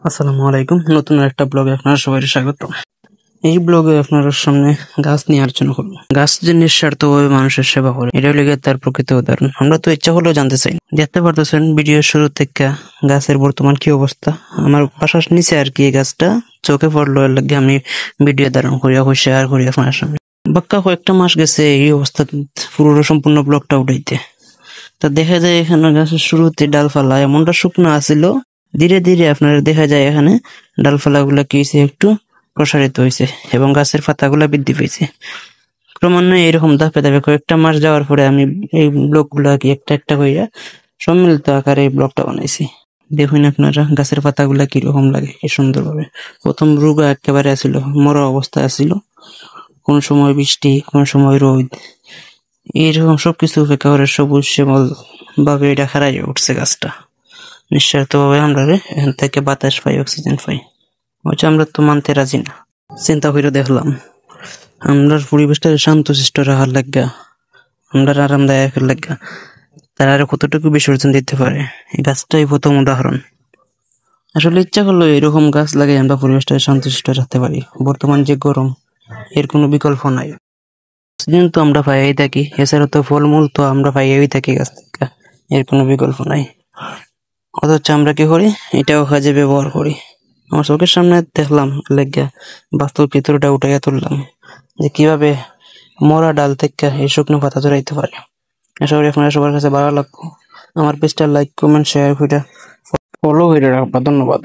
আসসালামু আলাইকুম। নতুন একটা ব্লগে আপনারা সবাই স্বাগত। এই ব্লগে আপনার সামনে গাছ নিয়ে আলোচনা করবো। গাছ যে নিঃস্বার্থভাবে মানুষের সেবা করে, এটা হলো গিয়ে তার প্রকৃত উদাহরণ। আমরা তো ইচ্ছা হলেও জানতে চাই। দেখতে পারতেছেন ভিডিওর শুরু থেকে গাছের বর্তমান কি অবস্থা। আমার বাসার নিচে আর কি এই গাছটা চোখে পড়লো, এর লাগে আমি ভিডিও ধারণ করি, শেয়ার করি আপনার সামনে। বাক্কা কয়েকটা মাস গেছে এই অবস্থা পুরো সম্পূর্ণ ব্লগটা উঠাইতে। তা দেখা যায় এখানে গাছের শুরুতে ডালপালা এমনটা শুকনো আছিল, ধীরে ধীরে আপনার দেখা যায় এখানে ডালপালা গুলা কি হয়েছে একটু প্রসারিত হয়েছে এবং গাছের পাতাগুলা বৃদ্ধি পেয়েছে। ক্রমান্বয়ে এরকম ধাপে ধাপে কয়েকটা মাস যাওয়ার পরে আমি এই ব্লক গুলা কি একটা একটা কইরা সম্মিলিত আকারে এই ব্লকটা বানাইছি। দেখুন আপনারা গাছের পাতাগুলা কিরকম লাগে, কি সুন্দর ভাবে। প্রথম রোগা একেবারে আসিল, মরা অবস্থায় আসিল, কোন সময় বৃষ্টি কোন সময় রোদ, এইরকম সবকিছু উপেক্ষা করে সবুজ শ্যামল ভাবে এটা খাড়াই উঠছে গাছটা। নিঃস্বার্থ ভাবে আমরা এখান থেকে বাতাস পাই, অক্সিজেন পাই। হচ্ছে আমরা তো মানতে রাজি না। চিন্তা করে দেখলাম আমরা পরিবেশটা শান্তশিষ্ট রাখার লাগা, আমরা আরামদায়ক লাগা তারা আর কতটুকু বিসর্জন দিতে পারে, এই গাছটাই প্রথম উদাহরণ। আসলে ইচ্ছা করলো এরকম গাছ লাগিয়ে আমরা পরিবেশটা শান্তশিষ্ট রাখতে পারি। বর্তমান যে গরম, এর কোনো বিকল্প নাই। অক্সিজেন তো আমরা পাইয়াই থাকি, এছাড়া তো ফলমূল তো আমরা পাইয়াই থাকি গাছ থেকে, এর কোনো বিকল্প নাই। অথচ আমরা কি করি, এটাও কাজে ব্যবহার করি। আমার চোখের সামনে দেখলাম লেগা বাস্তব চিত্রটা উঠাইয়া তুললাম যে কিভাবে মরা ডাল থেকে এই শুকনো পাতা জড়াইতে পারে। আশা করি আপনারা সবার কাছে ভালো লাগবে। আমার পেজটা লাইক কমেন্ট শেয়ার করে ফলো করে রাখবা। ধন্যবাদ।